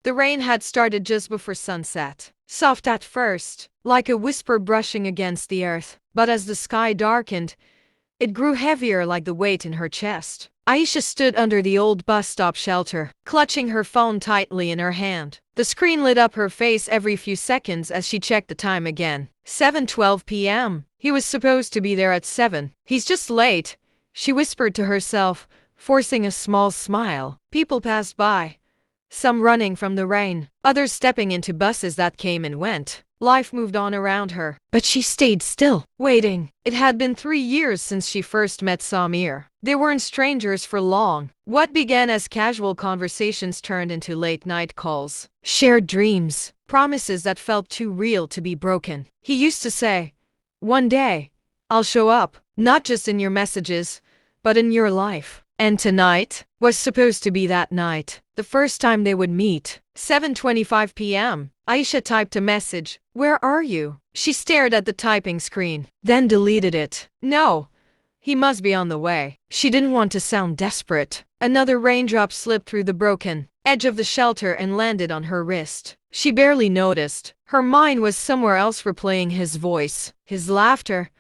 The rain had started just before sunset. Soft at first, like a whisper brushing against the earth, but as the sky darkened, it grew heavier like the weight in her chest. Aisha stood under the old bus stop shelter, clutching her phone tightly in her hand. The screen lit up her face every few seconds as she checked the time again. 7:12 p.m. He was supposed to be there at 7. He's just late, she whispered to herself, forcing a small smile. People passed by, some running from the rain, others stepping into buses that came and went. Life moved on around her, but she stayed still, waiting. It had been 3 years since she first met Samir. They weren't strangers for long. What began as casual conversations turned into late-night calls, shared dreams, promises that felt too real to be broken. He used to say, "One day, I'll show up, not just in your messages, but in your life." And tonight was supposed to be that night, the first time they would meet. 7:25 p.m. Aisha typed a message. "Where are you?" She stared at the typing screen, then deleted it. No, he must be on the way. She didn't want to sound desperate. Another raindrop slipped through the broken edge of the shelter and landed on her wrist. She barely noticed. Her mind was somewhere else, replaying his voice, his laughter,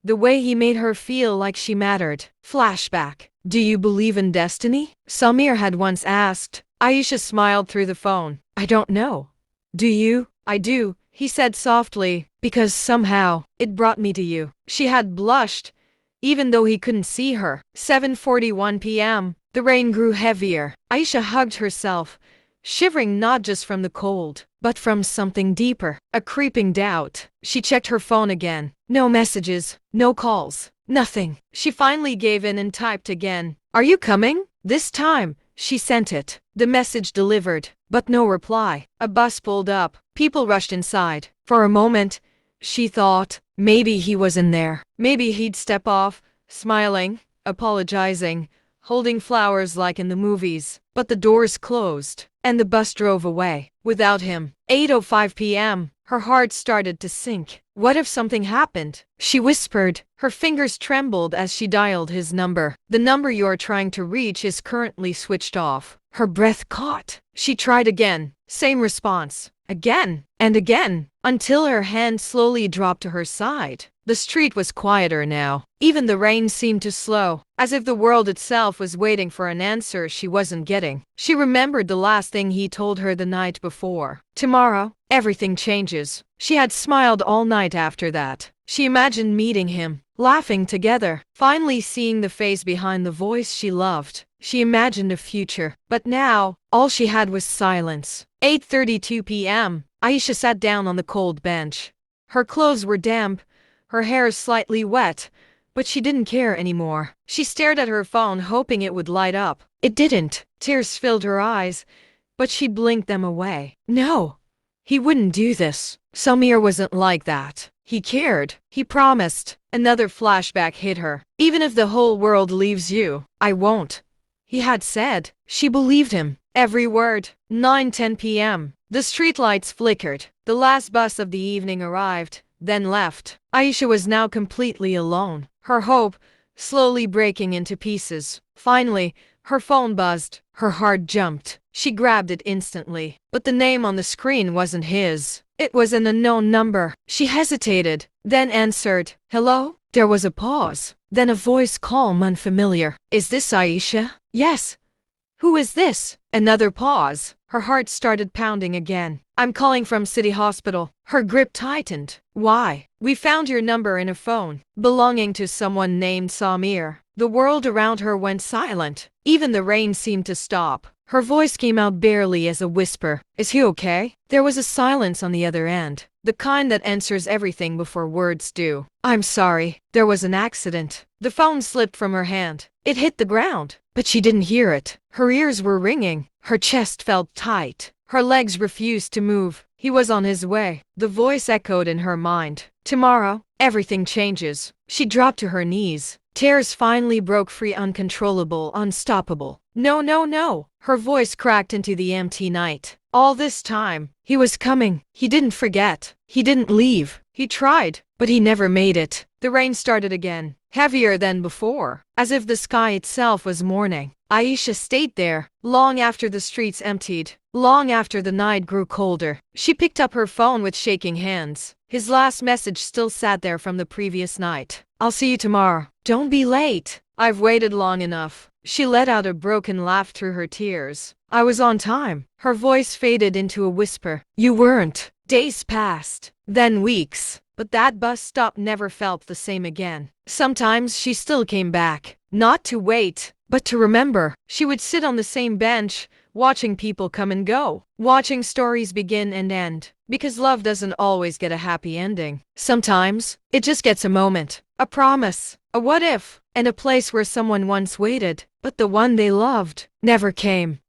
the way he made her feel like she mattered. Flashback. "Do you believe in destiny?" Samir had once asked. Aisha smiled through the phone. "I don't know. Do you?" "I do," he said softly, "because somehow, it brought me to you." She had blushed, even though he couldn't see her. 7:41 p.m. The rain grew heavier. Aisha hugged herself, shivering not just from the cold, but from something deeper, a creeping doubt. She checked her phone again. No messages, no calls, nothing. She finally gave in and typed again. "Are you coming?" This time, she sent it. The message delivered, but no reply. A bus pulled up. People rushed inside. For a moment, she thought, maybe he was in there. Maybe he'd step off, smiling, apologizing, holding flowers like in the movies. But the doors closed, and the bus drove away. Without him. 8:05 p.m. Her heart started to sink. What if something happened? She whispered. Her fingers trembled as she dialed his number. "The number you are trying to reach is currently switched off." Her breath caught. She tried again. Same response. Again and again, until her hand slowly dropped to her side. The street was quieter now. Even the rain seemed to slow, as if the world itself was waiting for an answer she wasn't getting. She remembered the last thing he told her the night before. "Tomorrow, everything changes." She had smiled all night after that. She imagined meeting him, laughing together, finally seeing the face behind the voice she loved. She imagined a future, but now, all she had was silence. 8:32 p.m. Aisha sat down on the cold bench. Her clothes were damp, her hair slightly wet, but she didn't care anymore. She stared at her phone, hoping it would light up. It didn't. Tears filled her eyes, but she blinked them away. No, he wouldn't do this. Samir wasn't like that. He cared. He promised. Another flashback hit her. "Even if the whole world leaves you, I won't," he had said. She believed him. Every word. 9:10 p.m. The streetlights flickered. The last bus of the evening arrived, then left. Aisha was now completely alone. Her hope slowly breaking into pieces. Finally, her phone buzzed. Her heart jumped. She grabbed it instantly. But the name on the screen wasn't his. It was an unknown number. She hesitated, then answered. "Hello?" There was a pause. Then a voice, calm, unfamiliar. "Is this Aisha?" "Yes." "Who is this?" Another pause. Her heart started pounding again. "I'm calling from City Hospital." Her grip tightened. "Why?" "We found your number in a phone belonging to someone named Samir." The world around her went silent. Even the rain seemed to stop. Her voice came out barely as a whisper. "Is he okay?" There was a silence on the other end, the kind that answers everything before words do. "I'm sorry. There was an accident." The phone slipped from her hand. It hit the ground, but she didn't hear it. Her ears were ringing. Her chest felt tight. Her legs refused to move. He was on his way. The voice echoed in her mind. "Tomorrow, everything changes." She dropped to her knees. Tears finally broke free, uncontrollable, unstoppable. "No, no, no." Her voice cracked into the empty night. All this time, he was coming. He didn't forget. He didn't leave. He tried, but he never made it. The rain started again, heavier than before, as if the sky itself was mourning. Aisha stayed there, long after the streets emptied, long after the night grew colder. She picked up her phone with shaking hands. His last message still sat there from the previous night. I'll see you tomorrow. Don't be late. I've waited long enough. She let out a broken laugh through her tears. I was on time. Her voice faded into a whisper. You weren't. Days passed, then weeks, but that bus stop never felt the same again. Sometimes she still came back, not to wait, but to remember. She would sit on the same bench, watching people come and go, watching stories begin and end, because love doesn't always get a happy ending. Sometimes, it just gets a moment, a promise, a what if, and a place where someone once waited, but the one they loved never came.